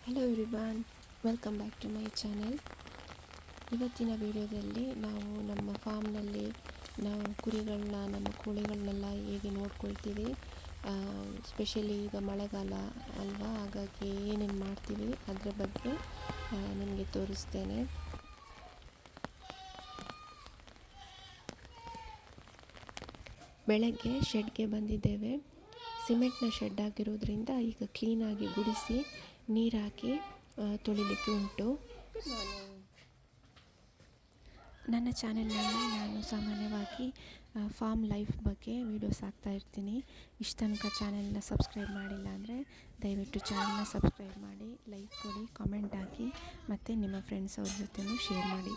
Hello everyone, welcome back to my channel. ಇವತ್ತಿನ ವಿಡಿಯೋದಲ್ಲಿ ನಾವು ನಮ್ಮ ಫಾರ್ಮ್ನಲ್ಲಿ ನಾವು ಕುರಿಗಳನ್ನ, ನಮ್ಮ ಕೋಳಿಗಳನ್ನೆಲ್ಲ ಹೇಗೆ ನೋಡ್ಕೊಳ್ತೀವಿ, ಸ್ಪೆಷಲಿ ಈಗ ಮಳೆಗಾಲ ಅಲ್ವಾ, ಹಾಗಾಗಿ ಏನೇನು ಮಾಡ್ತೀವಿ ಅದರ ಬಗ್ಗೆ ನಿಮಗೆ ತೋರಿಸ್ತೇನೆ. ಬೆಳಗ್ಗೆ ಶೆಡ್ಗೆ ಬಂದಿದ್ದೇವೆ. ಸಿಮೆಂಟ್ನ ಶೆಡ್ ಆಗಿರೋದ್ರಿಂದ ಈಗ ಕ್ಲೀನಾಗಿ ಗುಡಿಸಿ ನೀರು ಹಾಕಿ ತೊಳಿಲಿಕ್ಕೆ ಉಂಟು. ನನ್ನ ಚಾನೆಲ್ನಲ್ಲಿ ನಾನು ಸಾಮಾನ್ಯವಾಗಿ ಫಾರ್ಮ್ ಲೈಫ್ ಬಗ್ಗೆ ವೀಡಿಯೋಸ್ ಹಾಕ್ತಾ ಇರ್ತೀನಿ. ಇಷ್ಟು ತನಕ ಚಾನೆಲ್ನ ಸಬ್ಸ್ಕ್ರೈಬ್ ಮಾಡಿಲ್ಲ ಅಂದರೆ ದಯವಿಟ್ಟು ಚಾನೆಲ್ನ ಸಬ್ಸ್ಕ್ರೈಬ್ ಮಾಡಿ, ಲೈಕ್ ಕೊಡಿ, ಕಾಮೆಂಟ್ ಹಾಕಿ ಮತ್ತು ನಿಮ್ಮ ಫ್ರೆಂಡ್ಸ್ ಅವ್ರ ಜೊತೆನೂ ಶೇರ್ ಮಾಡಿ.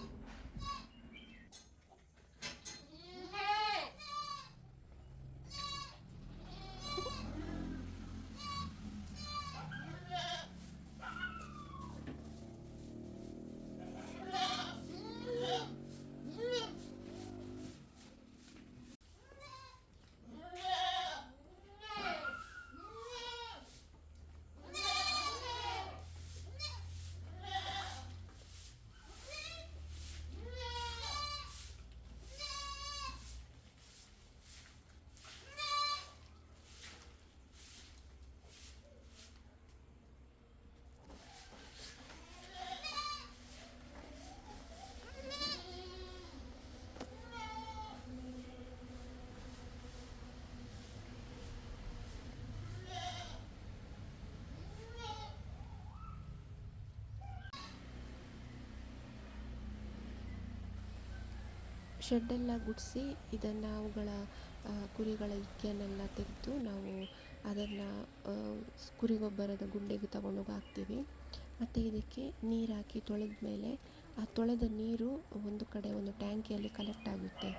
ಶೆಡ್ಡೆಲ್ಲ ಗುಡಿಸಿ ಇದನ್ನು ಅವುಗಳ ಕುರಿಗಳ ಇಕ್ಕೆನೆಲ್ಲ ತೆಗೆದು ನಾವು ಅದನ್ನು ಕುರಿ ಗೊಬ್ಬರದ ಗುಂಡಿಗೆ ತಗೊಂಡೋಗಿ ಹಾಕ್ತೀವಿ. ಮತ್ತು ಇದಕ್ಕೆ ನೀರು ಹಾಕಿ ತೊಳೆದ ಮೇಲೆ ಆ ತೊಳೆದ ನೀರು ಒಂದು ಕಡೆ ಒಂದು ಟ್ಯಾಂಕಿಯಲ್ಲಿ ಕಲೆಕ್ಟ್ ಆಗುತ್ತೆ.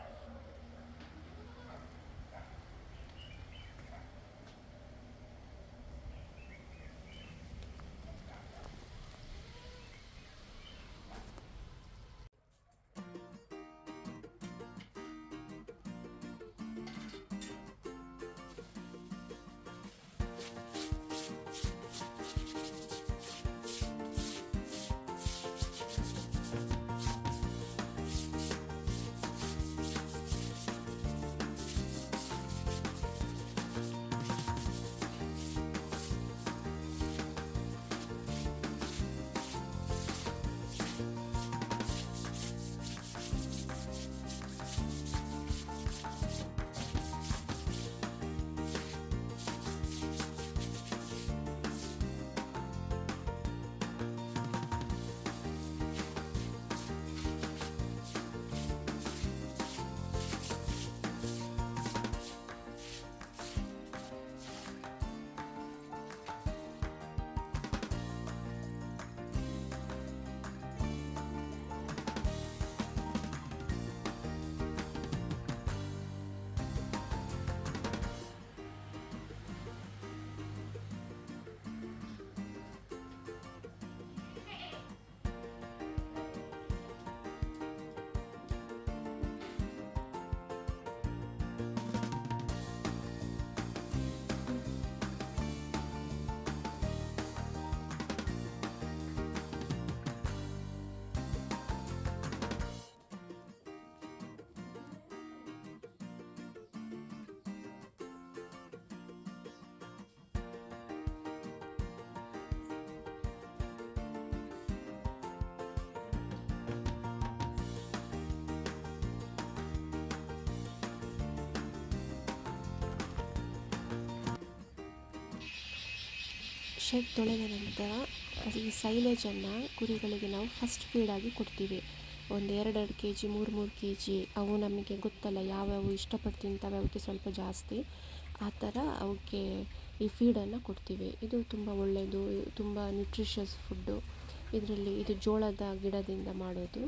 ಶೆಡ್ ತೊಳೆದ ನಂತರ ಈ ಸೈಲೇಜನ್ನು ಕುರಿಗಳಿಗೆ ನಾವು ಫಸ್ಟ್ ಫೀಡಾಗಿ ಕೊಡ್ತೀವಿ. ಒಂದು 2-2 kg 3-3 kg, ಅವು ನಮಗೆ ಗೊತ್ತಲ್ಲ ಯಾವ್ಯಾವು ಇಷ್ಟಪಟ್ಟು ತಿಂತವೆ, ಅವಕ್ಕೆ ಸ್ವಲ್ಪ ಜಾಸ್ತಿ, ಆ ಥರ ಅವಕ್ಕೆ ಈ ಫೀಡನ್ನು ಕೊಡ್ತೀವಿ. ಇದು ತುಂಬ ಒಳ್ಳೆಯದು, ತುಂಬ ನ್ಯೂಟ್ರಿಷಸ್ ಫುಡ್ಡು. ಇದು ಜೋಳದ ಗಿಡದಿಂದ ಮಾಡೋದು.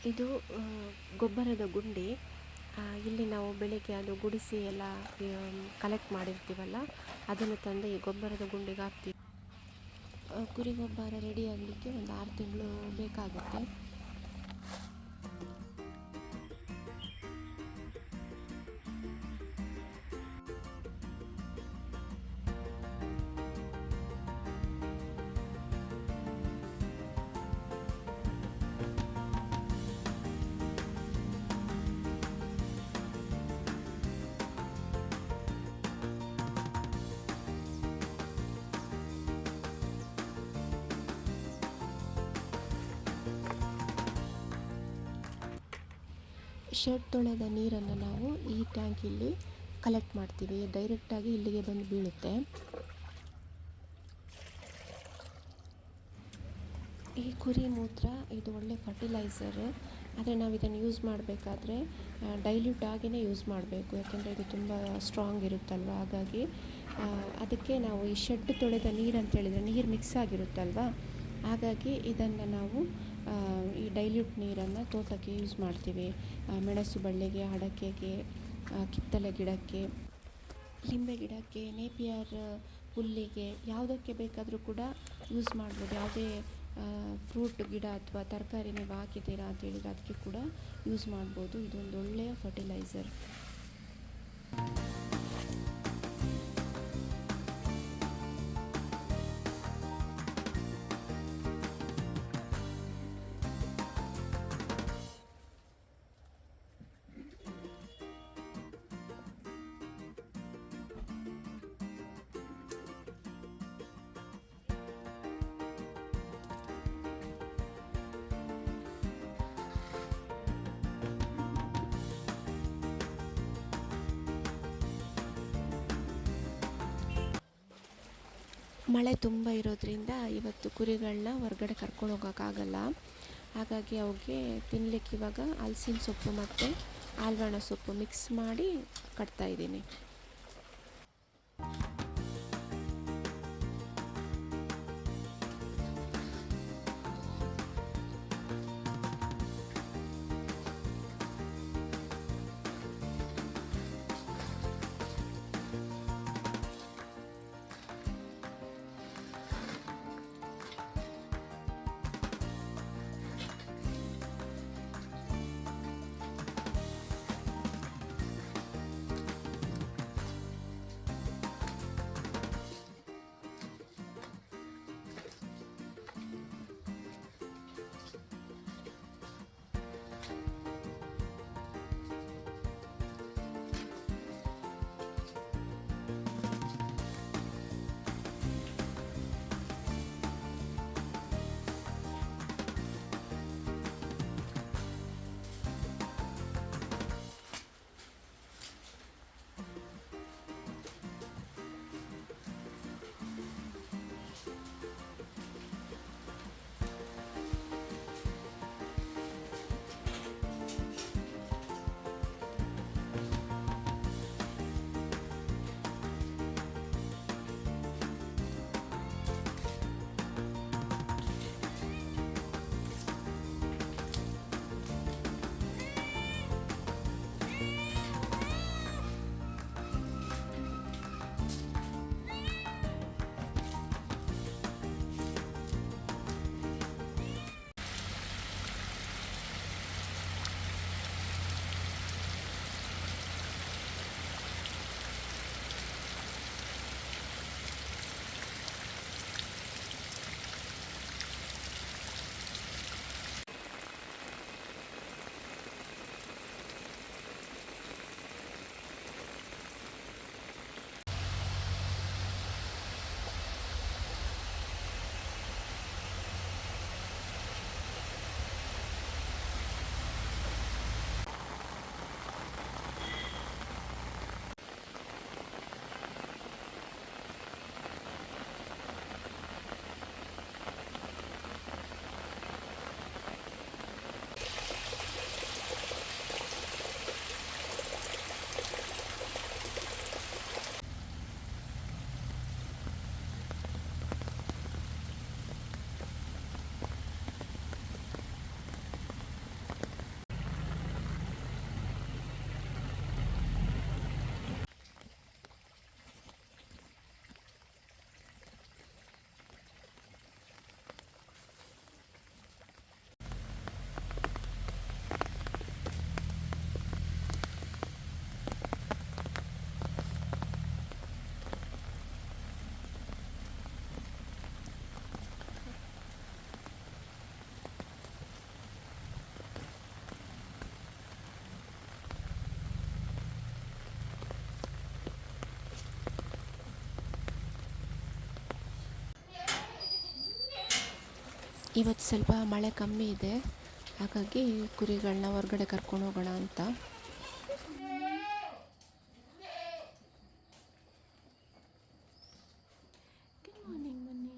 ಇದು ಗೊಬ್ಬರದ ಗುಂಡಿ. ಇಲ್ಲಿ ನಾವು ಬೆಳಗ್ಗೆ ಅದು ಗುಡಿಸಿ ಎಲ್ಲ ಕಲೆಕ್ಟ್ ಮಾಡಿರ್ತೀವಲ್ಲ, ಅದನ್ನು ತಂದು ಈ ಗೊಬ್ಬರದ ಗುಂಡಿಗೆ ಹಾಕ್ತೀವಿ. ಕುರಿ ಗೊಬ್ಬರ ರೆಡಿ ಆಗಲಿಕ್ಕೆ ಒಂದು 6 ತಿಂಗಳು ಬೇಕಾಗುತ್ತೆ. ಶೆಡ್ ತೊಳೆದ ನೀರನ್ನು ನಾವು ಈ ಟ್ಯಾಂಕಿಲ್ಲಿ ಕಲೆಕ್ಟ್ ಮಾಡ್ತೀವಿ. ಡೈರೆಕ್ಟಾಗಿ ಇಲ್ಲಿಗೆ ಬಂದು ಬೀಳುತ್ತೆ. ಈ ಕುರಿ ಮೂತ್ರ ಇದು ಒಳ್ಳೆ ಫರ್ಟಿಲೈಸರ್. ಆದರೆ ನಾವು ಇದನ್ನು ಯೂಸ್ ಮಾಡಬೇಕಾದ್ರೆ ಡೈಲ್ಯೂಟ್ ಆಗಿಯೇ ಯೂಸ್ ಮಾಡಬೇಕು, ಯಾಕೆಂದರೆ ಇದು ತುಂಬ ಸ್ಟ್ರಾಂಗ್ ಇರುತ್ತಲ್ವ. ಹಾಗಾಗಿ ಅದಕ್ಕೆ ನಾವು ಈ ಶೆಡ್ ತೊಳೆದ ನೀರು ಅಂತ ಹೇಳಿದರೆ ನೀರು ಮಿಕ್ಸ್ ಆಗಿರುತ್ತಲ್ವ, ಹಾಗಾಗಿ ಇದನ್ನು ನಾವು ಈ ಡೈಲ್ಯೂಟ್ ನೀರನ್ನು ತೋಟಕ್ಕೆ ಯೂಸ್ ಮಾಡ್ತೀವಿ. ಮೆಣಸು ಬಳ್ಳಿಗೆ, ಅಡಕೆಗೆ, ಕಿತ್ತಳೆ ಗಿಡಕ್ಕೆ, ಲಿಂಬೆ ಗಿಡಕ್ಕೆ, ನೇಪಿಯರ್ ಹುಲ್ಲಿಗೆ, ಯಾವುದಕ್ಕೆ ಬೇಕಾದರೂ ಕೂಡ ಯೂಸ್ ಮಾಡ್ಬೋದು. ಯಾವುದೇ ಫ್ರೂಟ್ ಗಿಡ ಅಥವಾ ತರಕಾರಿ ನೀವು ಹಾಕಿದ್ದೀರಾ ಅಂತ ಹೇಳಿದರೆ ಅದಕ್ಕೆ ಕೂಡ ಯೂಸ್ ಮಾಡ್ಬೋದು. ಇದೊಂದು ಒಳ್ಳೆಯ ಫರ್ಟಿಲೈಸರ್. ಮಳೆ ತುಂಬ ಇರೋದ್ರಿಂದ ಇವತ್ತು ಕುರಿಗಳನ್ನ ಹೊರಗಡೆ ಕರ್ಕೊಂಡು ಹೋಗೋಕ್ಕಾಗಲ್ಲ. ಹಾಗಾಗಿ ಅವಕ್ಕೆ ತಿನ್ನಲಿಕ್ಕೆ ಇವಾಗ ಹಲಸಿನ ಸೊಪ್ಪು ಮತ್ತು ಆಲ್ವಣ ಸೊಪ್ಪು ಮಿಕ್ಸ್ ಮಾಡಿ ಕಟ್ತಾಯಿದ್ದೀನಿ. ಇವತ್ತು ಸ್ವಲ್ಪ ಮಳೆ ಕಮ್ಮಿ ಇದೆ, ಹಾಗಾಗಿ ಕುರಿಗಳನ್ನ ಹೊರಗಡೆ ಕರ್ಕೊಂಡು ಹೋಗೋಣ ಅಂತ. ಗುಡ್ ಮಾರ್ನಿಂಗ್ ಬನ್ನಿ.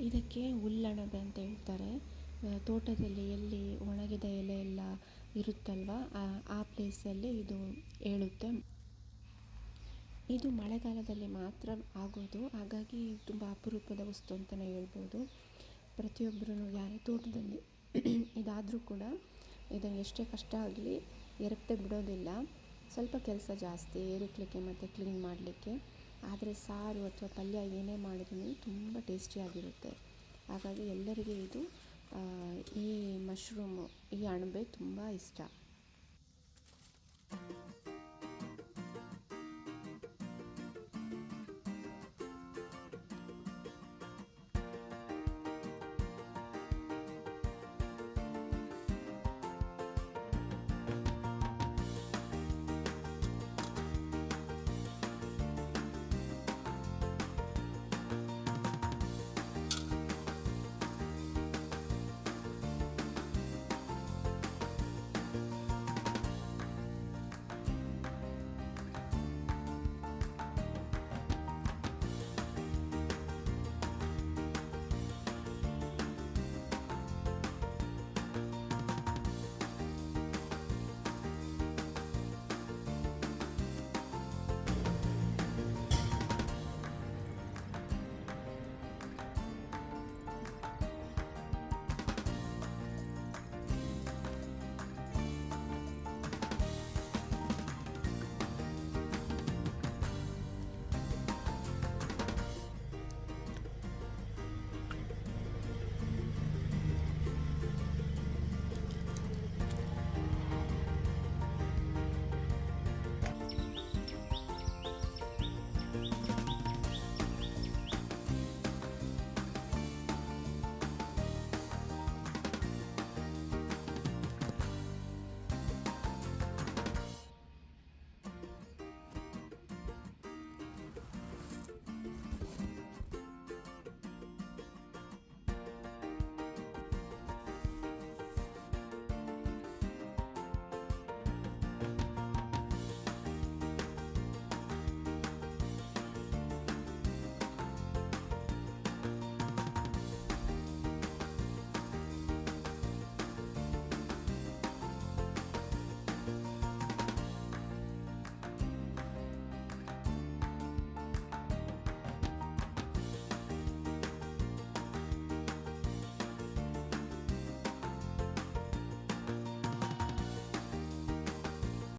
ಇದಕ್ಕೆ ಹುಲ್ಲಣಬೆ ಅಂತ ಹೇಳ್ತಾರೆ. ತೋಟದಲ್ಲಿ ಎಲ್ಲಿ ಒಣಗಿದ ಎಲೆ ಎಲ್ಲ ಇರುತ್ತಲ್ವ, ಆ ಪ್ಲೇಸಲ್ಲಿ ಇದು ಏಳುತ್ತೆ. ಇದು ಮಳೆಗಾಲದಲ್ಲಿ ಮಾತ್ರ ಆಗೋದು, ಹಾಗಾಗಿ ತುಂಬ ಅಪರೂಪದ ವಸ್ತು ಅಂತಲೇ ಹೇಳ್ಬೋದು. ಪ್ರತಿಯೊಬ್ಬರೂ ಯಾರೇ ತೋಟದಲ್ಲಿ ಇದಾದರೂ ಕೂಡ ಇದನ್ನು ಎಷ್ಟೇ ಕಷ್ಟ ಆಗಲಿ ಎರಕ್ತೆ ಬಿಡೋದಿಲ್ಲ. ಸ್ವಲ್ಪ ಕೆಲಸ ಜಾಸ್ತಿ ಏರಿಕ್ಲಿಕ್ಕೆ ಮತ್ತು ಕ್ಲೀನ್ ಮಾಡಲಿಕ್ಕೆ, ಆದರೆ ಸಾರು ಅಥವಾ ಪಲ್ಯ ಏನೇ ಮಾಡಿದ್ರೂ ತುಂಬ ಟೇಸ್ಟಿಯಾಗಿರುತ್ತೆ. ಹಾಗಾಗಿ ಎಲ್ಲರಿಗೆ ಇದು ಈ ಮಶ್ರೂಮು, ಈ ಅಣಬೆ ತುಂಬ ಇಷ್ಟ.